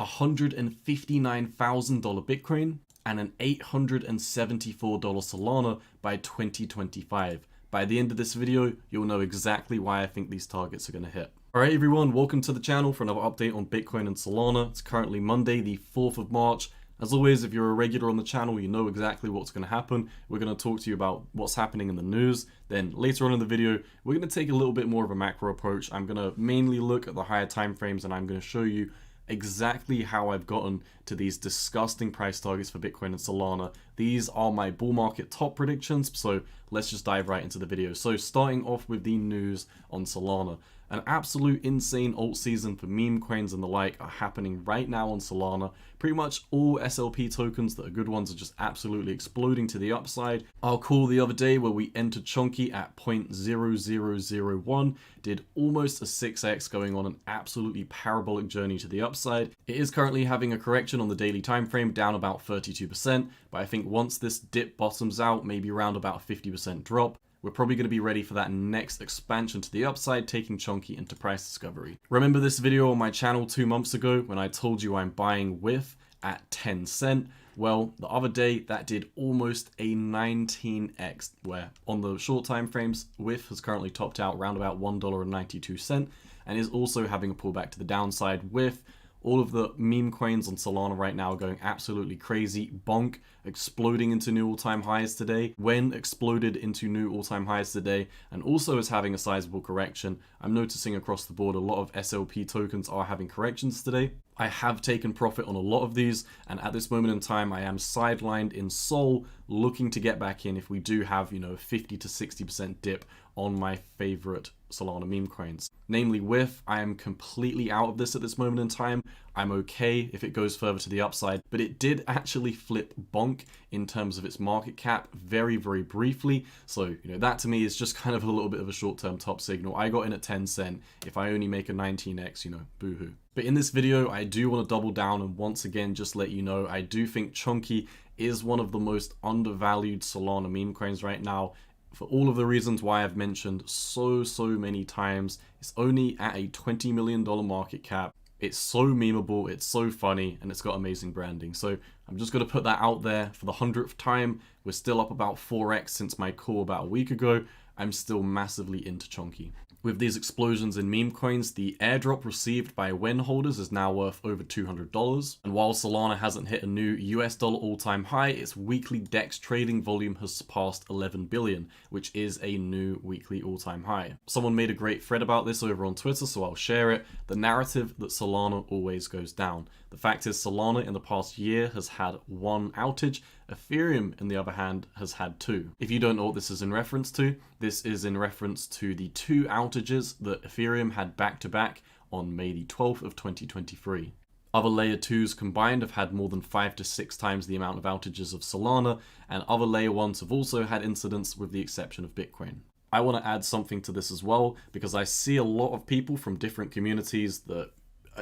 $159,000 Bitcoin, and an $874 Solana by 2025. By the end of this video, you'll know exactly why I think these targets are going to hit. Alright everyone, welcome to the channel for another update on Bitcoin and Solana. It's currently Monday, the 4th of March. As always, if you're a regular on the channel, you know exactly what's going to happen. We're going to talk to you about what's happening in the news. Then later on in the video, we're going to take a little bit more of a macro approach. I'm going to mainly look at the higher time frames, and I'm going to show you exactly how I've gotten to these disgusting price targets for Bitcoin and Solana. These are my bull market top predictions, so let's just dive right into the video. So starting off with the news on Solana. An absolute insane alt season for meme coins and the like are happening right now on Solana. Pretty much all SLP tokens that are good ones are just absolutely exploding to the upside. Our call the other day where we entered CHONKY at 0.0001 did almost a 6x, going on an absolutely parabolic journey to the upside. It is currently having a correction on the daily time frame, down about 32%, but I think once this dip bottoms out, maybe around about a 50% drop, we're probably going to be ready for that next expansion to the upside, taking CHONKY into price discovery. Remember this video on my channel 2 months ago when I told you I'm buying WIF at 10 cent? Well, the other day that did almost a 19x, where on the short time frames, WIF has currently topped out around about $1.92 and is also having a pullback to the downside, with all of the meme coins on Solana right now going absolutely crazy. Bonk exploding into new all-time highs today. When exploded into new all-time highs today, and also is having a sizable correction. I'm noticing across the board a lot of SLP tokens are having corrections today. I have taken profit on a lot of these, and at this moment in time I am sidelined in Sol, looking to get back in if we do have, you know, a 50 to 60% dip on my favorite Solana meme coins. Namely WIF, I am completely out of this at this moment in time. I'm okay if it goes further to the upside, but it did actually flip bonk in terms of its market cap very, very briefly. So, you know, that to me is just kind of a little bit of a short-term top signal. I got in at 10 cent. If I only make a 19x, you know, boohoo. But in this video, I do want to double down and once again just let you know I do think CHONKY is one of the most undervalued Solana meme coins right now, for all of the reasons why I've mentioned so many times. It's only at a $20 million market cap. It's so memeable, it's so funny, and it's got amazing branding. So I'm just going to put that out there for the 100th time. We're still up about 4x since my call about a week ago. I'm still massively into CHONKY. With these explosions in meme coins, the airdrop received by WEN holders is now worth over $200. And while Solana hasn't hit a new US dollar all-time high, its weekly DEX trading volume has surpassed 11 billion, which is a new weekly all-time high. Someone made a great thread about this over on Twitter, so I'll share it. The narrative that Solana always goes down. The fact is Solana in the past year has had one outage. Ethereum, on the other hand, has had 2. If you don't know what this is in reference to, this is in reference to the 2 outages that Ethereum had back-to-back on May the 12th of 2023. Other layer 2s combined have had more than 5 to 6 times the amount of outages of Solana, and other layer 1s have also had incidents, with the exception of Bitcoin. I want to add something to this as well, because I see a lot of people from different communities that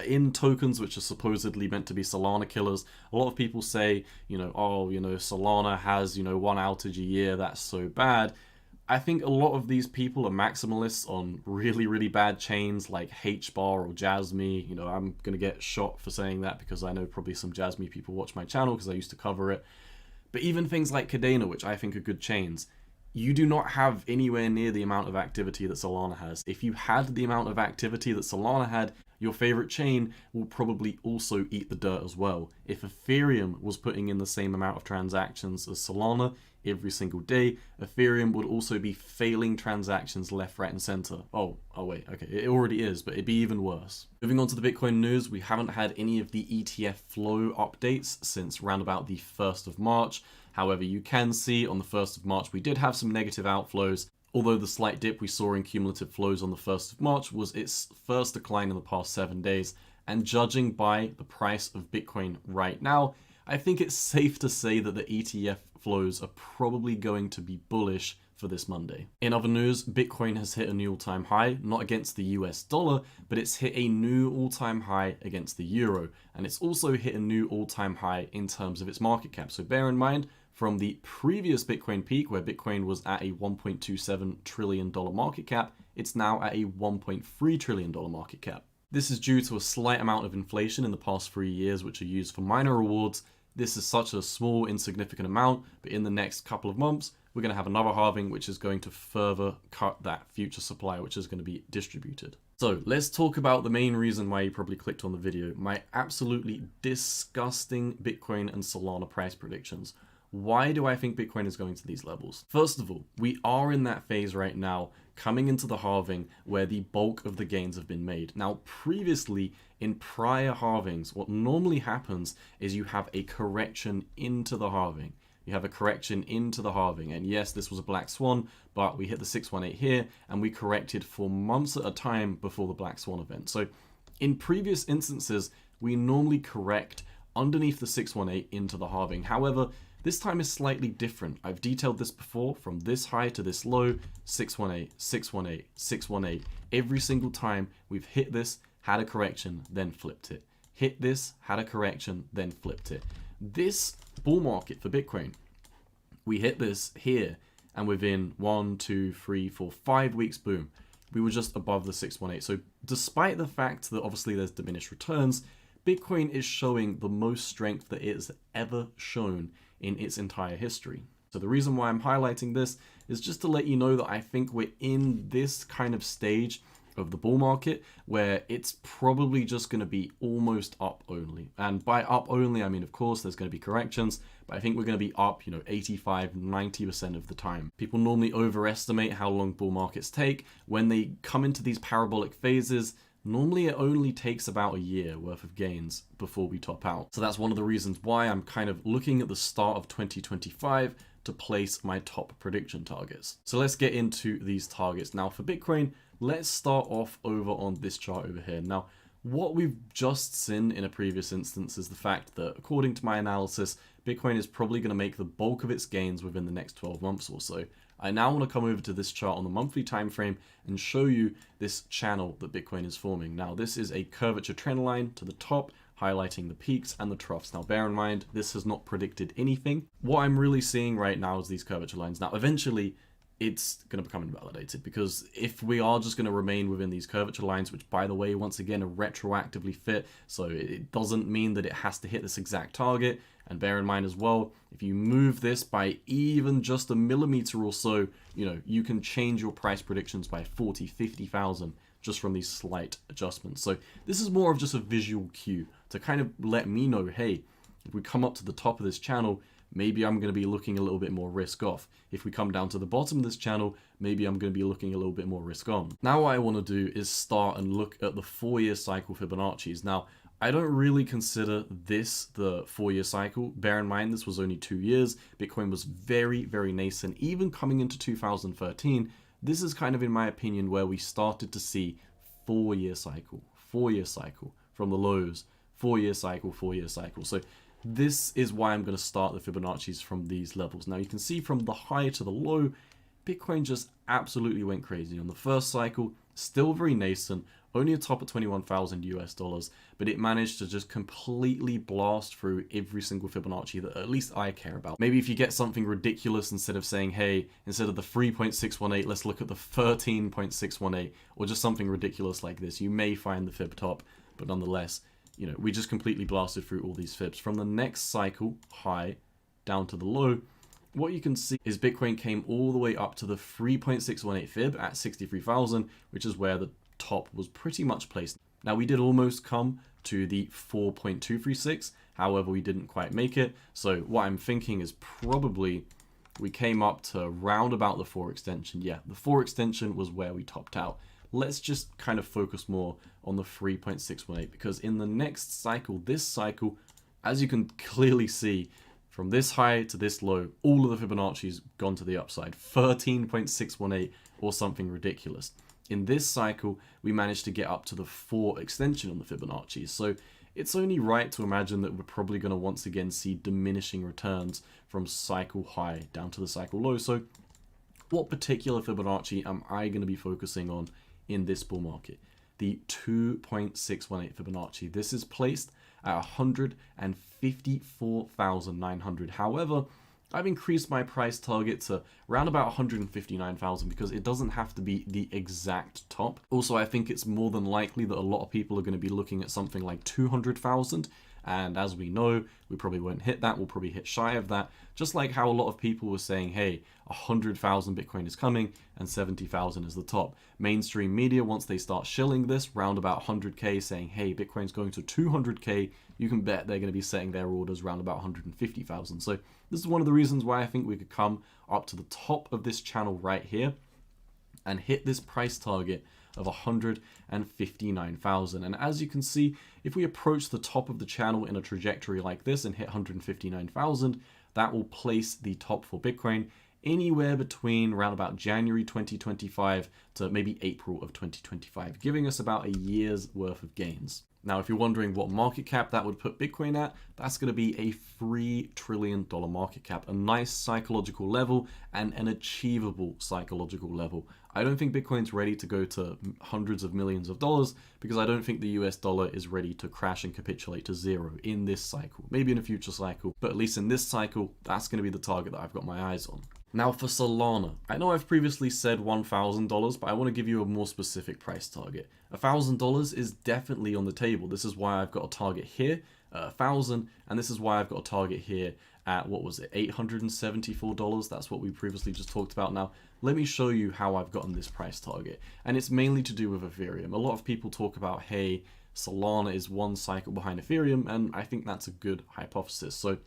in tokens which are supposedly meant to be Solana killers. A lot of people say, you know, oh, you know, Solana has, you know, 1 outage a year, that's so bad. I think a lot of these people are maximalists on really bad chains like HBAR or Jasmy. You know, I'm gonna get shot for saying that because I know probably some Jasmy people watch my channel because I used to cover it. But even things like Cadena, which I think are good chains, you do not have anywhere near the amount of activity that Solana has. If you had the amount of activity that Solana had, your favorite chain will probably also eat the dirt as well. If Ethereum was putting in the same amount of transactions as Solana every single day, Ethereum would also be failing transactions left, right, and center. Oh wait, okay, it already is, but it'd be even worse. Moving on to the Bitcoin news, we haven't had any of the ETF flow updates since around about the 1st of March. However, you can see on the 1st of March, we did have some negative outflows, although the slight dip we saw in cumulative flows on the 1st of March was its first decline in the past 7 days. And judging by the price of Bitcoin right now, I think it's safe to say that the ETF flows are probably going to be bullish for this Monday. In other news, Bitcoin has hit a new all-time high, not against the US dollar, but it's hit a new all-time high against the euro. And it's also hit a new all-time high in terms of its market cap. So bear in mind, from the previous Bitcoin peak, where Bitcoin was at a $1.27 trillion market cap, it's now at a $1.3 trillion market cap. This is due to a slight amount of inflation in the past 3 years, which are used for miner rewards. This is such a small, insignificant amount, but in the next couple of months, we're going to have another halving, which is going to further cut that future supply, which is going to be distributed. So let's talk about the main reason why you probably clicked on the video, my absolutely disgusting Bitcoin and Solana price predictions. Why do I think Bitcoin is going to these levels? First of all, we are in that phase right now, coming into the halving where the bulk of the gains have been made. Now, previously, in prior halvings, what normally happens is you have a correction into the halving. You have a correction into the halving. And yes, this was a black swan, but we hit the 618 here and we corrected for months at a time before the black swan event. So in previous instances, we normally correct underneath the 618 into the halving. However, this time is slightly different. I've detailed this before, from this high to this low, 618, 618, 618. Every single time we've hit this, had a correction, then flipped it. Hit this, had a correction, then flipped it. This bull market for Bitcoin, we hit this here, and within 1, 2, 3, 4, 5 weeks, boom, we were just above the 618. So despite the fact that obviously there's diminished returns, Bitcoin is showing the most strength that it has ever shown in its entire history. So the reason why I'm highlighting this is just to let you know that I think we're in this kind of stage of the bull market where it's probably just going to be almost up only. And by up only, I mean, of course, there's going to be corrections, but I think we're going to be up, 85, 90% of the time. People normally overestimate how long bull markets take. When they come into these parabolic phases, normally it only takes about a year worth of gains before we top out. So that's one of the reasons why I'm kind of looking at the start of 2025 to place my top prediction targets. So let's get into these targets. Now for Bitcoin, let's start off over on this chart over here. Now, what we've just seen in a previous instance is the fact that, according to my analysis, Bitcoin is probably going to make the bulk of its gains within the next 12 months or so. I now want to come over to this chart on the monthly time frame and show you this channel that Bitcoin is forming. Now, this is a curvature trend line to the top, highlighting the peaks and the troughs. Now, bear in mind, this has not predicted anything. What I'm really seeing right now is these curvature lines. Now, eventually, it's going to become invalidated, because if we are just going to remain within these curvature lines, which, by the way, once again, are retroactively fit, so it doesn't mean that it has to hit this exact target. And bear in mind as well, if you move this by even just a millimeter or so, you can change your price predictions by 40, 50,000 just from these slight adjustments. So this is more of just a visual cue to kind of let me know, hey, if we come up to the top of this channel, maybe I'm going to be looking a little bit more risk off. If we come down to the bottom of this channel, maybe I'm going to be looking a little bit more risk on. Now what I want to do is start and look at the 4-year cycle Fibonacci's. Now, I don't really consider this the 4-year cycle. Bear in mind, this was only 2 years. Bitcoin was very, very nascent. Even coming into 2013, this is kind of, in my opinion, where we started to see 4-year cycle from the lows, 4-year cycle, 4-year cycle. So this is why I'm going to start the Fibonacci's from these levels. Now you can see from the high to the low, Bitcoin just absolutely went crazy. On the first cycle, still very nascent, only a top at 21,000 US dollars, but it managed to just completely blast through every single Fibonacci that at least I care about. Maybe if you get something ridiculous, instead of saying, hey, instead of the 3.618, let's look at the 13.618, or just something ridiculous like this, you may find the fib top, but nonetheless, we just completely blasted through all these fibs. From the next cycle, high, down to the low, what you can see is Bitcoin came all the way up to the 3.618 fib at 63,000, which is where the top was pretty much placed. Now we did almost come to the 4.236, however we didn't quite make it. So what I'm thinking is probably we came up to round about the 4 extension. Yeah, the 4 extension was where we topped out. Let's just kind of focus more on the 3.618, because in the next cycle, this cycle, as you can clearly see, from this high to this low, all of the Fibonacci's gone to the upside, 13.618 or something ridiculous. In this cycle, we managed to get up to the 4 extension on the Fibonacci. So it's only right to imagine that we're probably going to once again see diminishing returns from cycle high down to the cycle low. So what particular Fibonacci am I going to be focusing on in this bull market? The 2.618 Fibonacci. This is placed at 154,900. However, I've increased my price target to around about 159,000 because it doesn't have to be the exact top. Also, I think it's more than likely that a lot of people are going to be looking at something like 200,000. And as we know, we probably won't hit that. We'll probably hit shy of that. Just like how a lot of people were saying, hey, 100,000 Bitcoin is coming and 70,000 is the top. Mainstream media, once they start shilling this round about 100K, saying, hey, Bitcoin's going to 200K, you can bet they're going to be setting their orders around about 150,000. So this is one of the reasons why I think we could come up to the top of this channel right here and hit this price target of 159,000. And as you can see, if we approach the top of the channel in a trajectory like this and hit 159,000, that will place the top for Bitcoin anywhere between around about January 2025 to maybe April of 2025, giving us about a year's worth of gains. Now, if you're wondering what market cap that would put Bitcoin at, that's going to be a $3 trillion market cap, a nice psychological level and an achievable psychological level. I don't think Bitcoin's ready to go to hundreds of millions of dollars because I don't think the US dollar is ready to crash and capitulate to zero in this cycle. Maybe in a future cycle, but at least in this cycle, that's going to be the target that I've got my eyes on. Now for Solana, I know I've previously said $1,000, but I want to give you a more specific price target. $1,000 is definitely on the table. This is why I've got a target here, 1,000, and this is why I've got a target here at, what was it, $874. That's what we previously just talked about. Now, let me show you how I've gotten this price target. And it's mainly to do with Ethereum. A lot of people talk about, hey, Solana is one cycle behind Ethereum, and I think that's a good hypothesis. So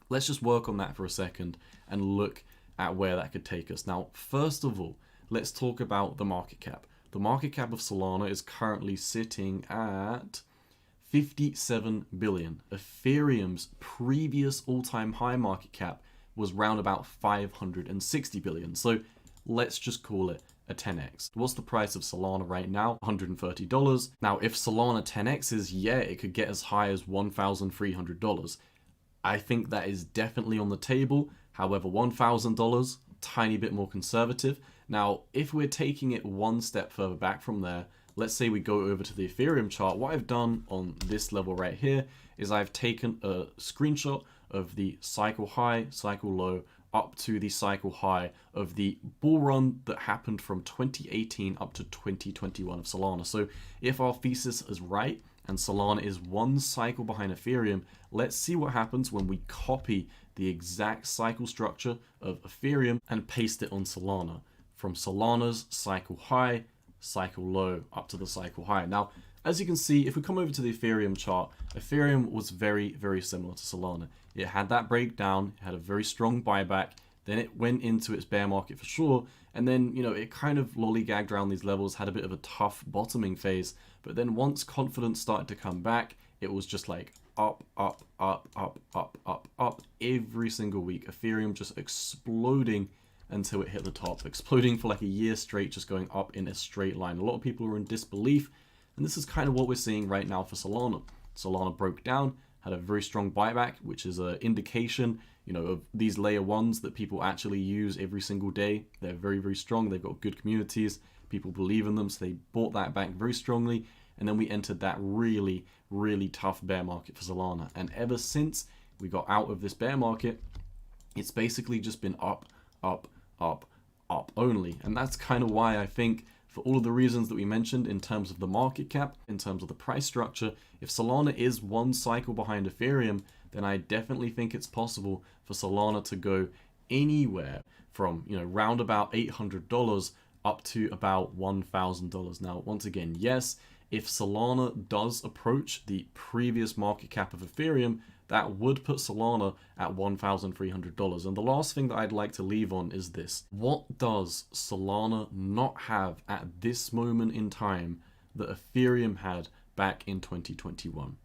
let's just work on that for a second and look at where that could take us. Now, first of all, let's talk about the market cap. The market cap of Solana is currently sitting at 57 billion. Ethereum's previous all-time high market cap was round about 560 billion. So let's just call it a 10x. What's the price of Solana right now? $130. Now, if Solana 10x's, yeah, it could get as high as $1,300. I think that is definitely on the table. However, $1,000, tiny bit more conservative. Now, if we're taking it one step further back from there, let's say we go over to the Ethereum chart. What I've done on this level right here is I've taken a screenshot of the cycle high, cycle low, up to the cycle high of the bull run that happened from 2018 up to 2021 of Solana. So if our thesis is right, and Solana is one cycle behind Ethereum, let's see what happens when we copy the exact cycle structure of Ethereum and paste it on Solana. From Solana's cycle high, cycle low, up to the cycle high. Now, as you can see, if we come over to the Ethereum chart, Ethereum was very, very similar to Solana. It had that breakdown, it had a very strong buyback, then it went into its bear market for sure, and then, you know, it kind of lollygagged around these levels, had a bit of a tough bottoming phase, but then once confidence started to come back, it was just like up, up, up, up, up, up, up every single week. Ethereum just exploding until it hit the top, exploding for like a year straight, just going up in a straight line. A lot of people were in disbelief, and this is kind of what we're seeing right now for Solana. Solana broke down, had a very strong buyback, which is an indication, you know, of these layer ones that people actually use every single day. They're very, very strong. They've got good communities. People believe in them, so they bought that back very strongly. And then we entered that really, really tough bear market for Solana. And ever since we got out of this bear market, it's basically just been up, up, up, up only. And that's kind of why I think, for all of the reasons that we mentioned in terms of the market cap, in terms of the price structure, if Solana is one cycle behind Ethereum, then I definitely think it's possible for Solana to go anywhere from, you know, round about $800 up to about $1,000. Now, once again, yes, if Solana does approach the previous market cap of Ethereum, that would put Solana at $1,300. And the last thing that I'd like to leave on is this. What does Solana not have at this moment in time that Ethereum had back in 2021?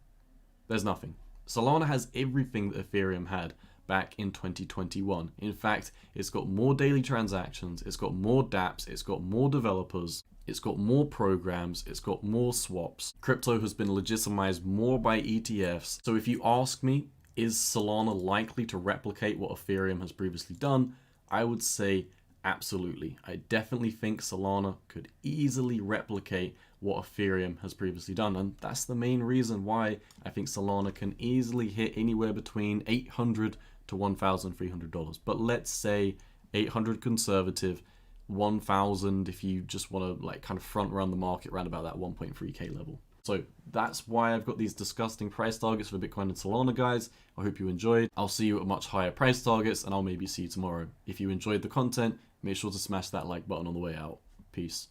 There's nothing. Solana has everything that Ethereum had back in 2021. In fact, it's got more daily transactions, it's got more dApps, it's got more developers, it's got more programs, it's got more swaps. Crypto has been legitimized more by ETFs. So if you ask me, is Solana likely to replicate what Ethereum has previously done? I would say absolutely. I definitely think Solana could easily replicate what Ethereum has previously done. And that's the main reason why I think Solana can easily hit anywhere between $800 to $1,300. But let's say 800 conservative, 1,000 if you just want to like kind of front run the market around about that 1.3k level. So that's why I've got these disgusting price targets for Bitcoin and Solana, guys. I hope you enjoyed. I'll see you at much higher price targets, and I'll maybe see you tomorrow. If you enjoyed the content, make sure to smash that like button on the way out. Peace.